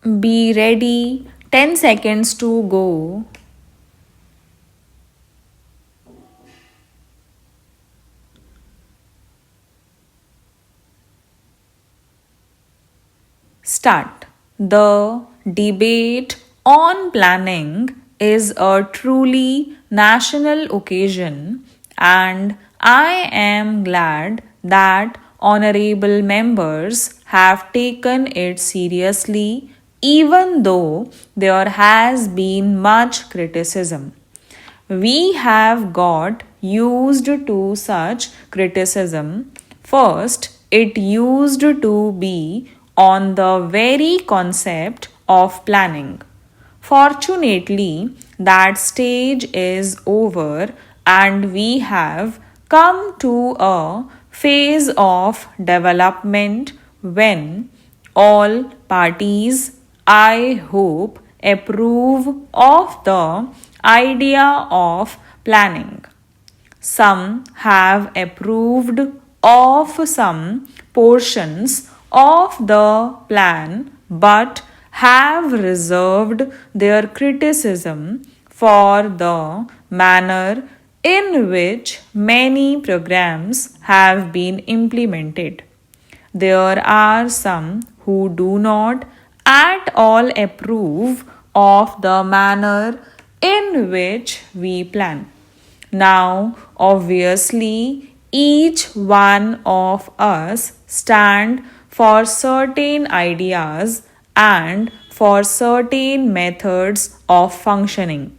Be ready. 10 seconds to go. Start. The debate on planning is a truly national occasion, and I am glad that honorable members have taken it seriously, even though there has been much criticism. We have got used to such criticism. First, it used to be on the very concept of planning. Fortunately, that stage is over and we have come to a phase of development when all parties, I hope, approve of the idea of planning. Some have approved of some portions of the plan but have reserved their criticism for the manner in which many programs have been implemented. There are some who do not at all approve of the manner in which we plan. Now, obviously, each one of us stand for certain ideas and for certain methods of functioning.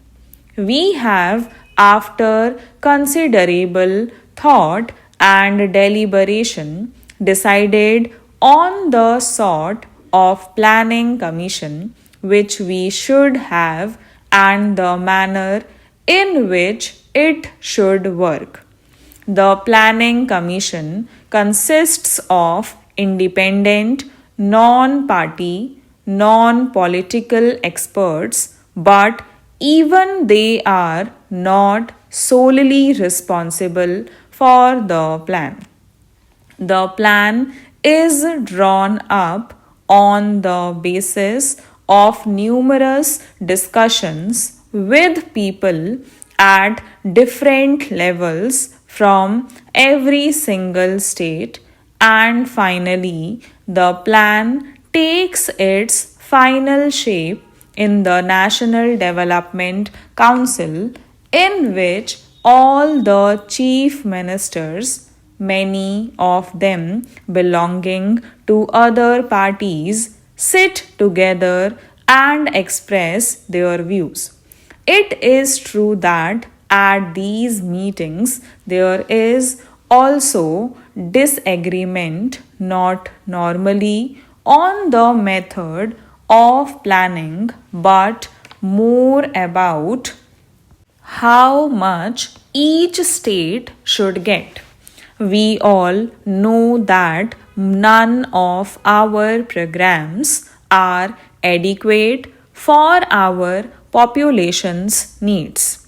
We have, after considerable thought and deliberation, decided on the sort of planning commission which we should have and the manner in which it should work. The Planning Commission consists of independent, non party, non political experts, but even they are not solely responsible for the plan. The plan is drawn up on the basis of numerous discussions with people at different levels from every single state, and finally, the plan takes its final shape in the National Development Council, in which all the chief ministers, many of them belonging to other parties, sit together and express their views. It is true that at these meetings there is also disagreement, not normally on the method of planning, but more about how much each state should get. We all know that none of our programs are adequate for our population's needs.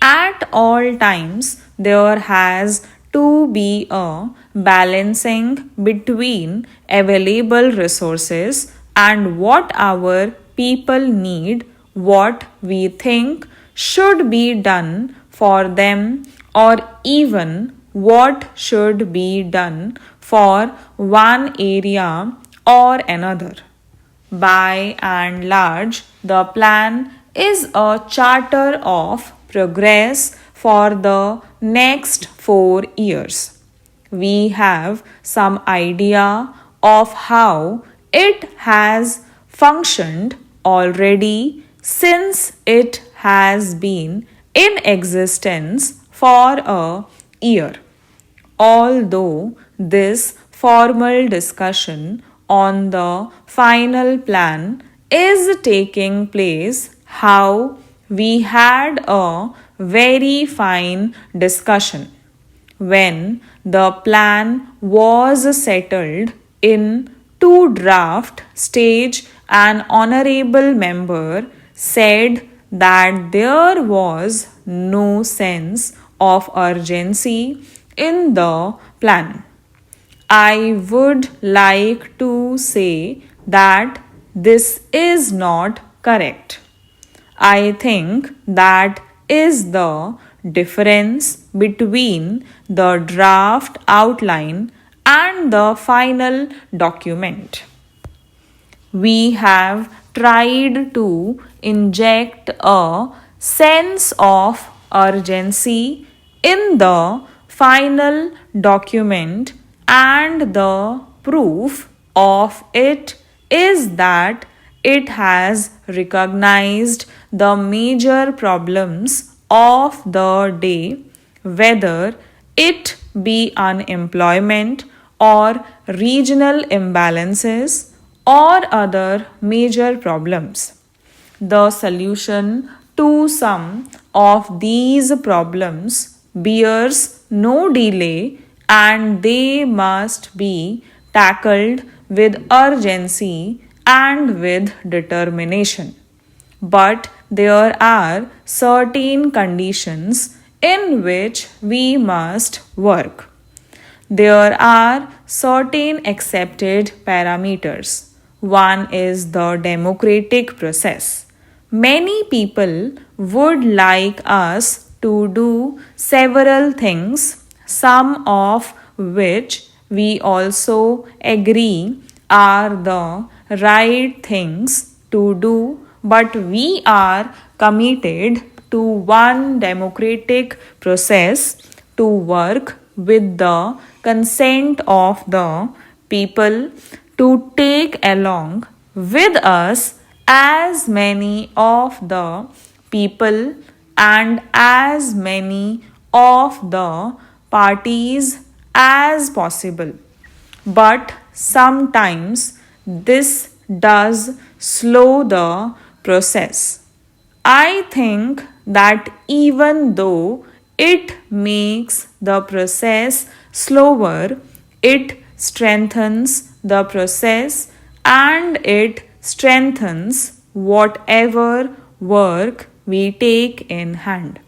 At all times, there has to be a balancing between available resources and what our people need, what we think should be done for them, or even what should be done for one area or another. By and large, the plan is a charter of progress for the next 4 years. We have some idea of how it has functioned already since it has been in existence for a year. Although this formal discussion on the final plan is taking place, how we had a very fine discussion. When the plan was settled in to draft stage, an honorable member said that there was no sense of urgency in the plan. I would like to say that this is not correct. I think that is the difference between the draft outline and the final document. We have tried to inject a sense of urgency in the final document, and the proof of it is that it has recognized the major problems of the day, whether it be unemployment or regional imbalances or other major problems. The solution to some of these problems bears no delay, and they must be tackled with urgency and with determination. But there are certain conditions in which we must work. There are certain accepted parameters. One is the democratic process. Many people would like us to do several things, some of which we also agree are the right things to do, but we are committed to one democratic process to work with the consent of the people to take along with us as many of the people and as many of the parties as possible. But sometimes this does slow the process. I think that even though it makes the process slower, it strengthens the process and it strengthens whatever work we take in hand.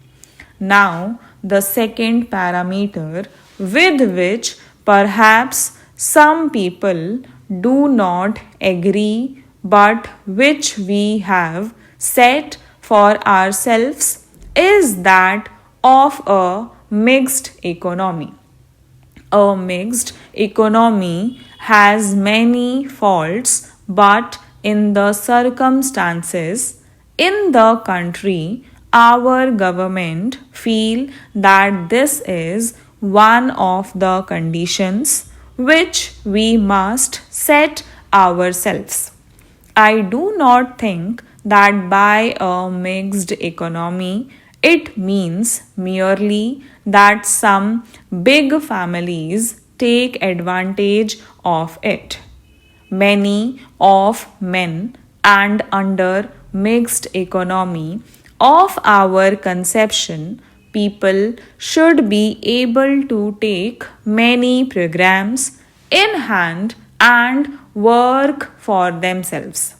Now, the second parameter with which perhaps some people do not agree, but which we have set for ourselves, is that of a mixed economy. A mixed economy has many faults, but in the circumstances in the country, our government feel that this is one of the conditions which we must set ourselves. I do not think that by a mixed economy it means merely that some big families take advantage of it. Many of men and under mixed economy of our conception, people should be able to take many programs in hand and work for themselves.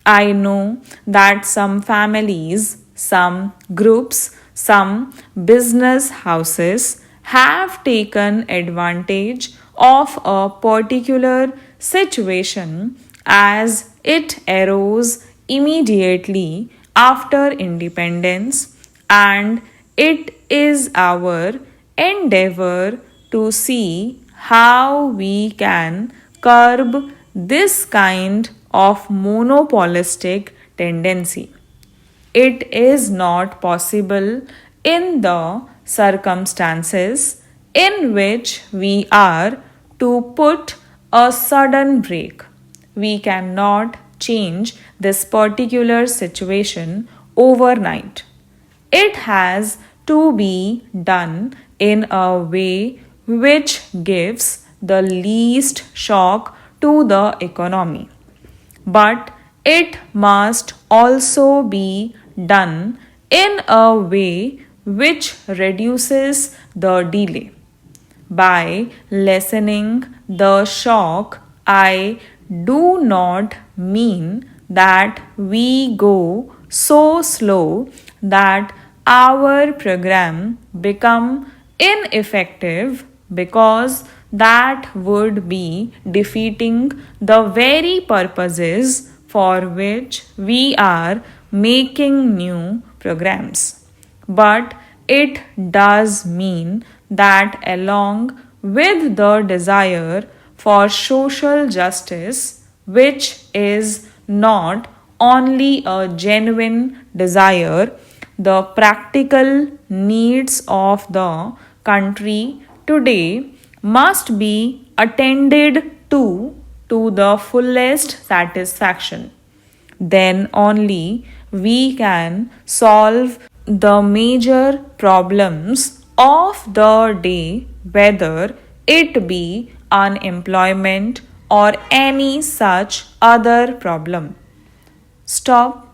I know that some families, some groups, some business houses have taken advantage of a particular situation as it arose immediately after independence, and it is our endeavor to see how we can curb this kind of monopolistic tendency. It is not possible in the circumstances in which we are to put a sudden break. We cannot change this particular situation overnight. It has to be done in a way which gives the least shock to the economy. But it must also be done in a way which reduces the delay. By lessening the shock, I do not mean that we go so slow that our program become ineffective, because that would be defeating the very purposes for which we are making new programs. But it does mean that along with the desire for social justice, which is not only a genuine desire, the practical needs of the country today must be attended to the fullest satisfaction. Then only we can solve the major problems of the day, whether it be unemployment or any such other problem. Stop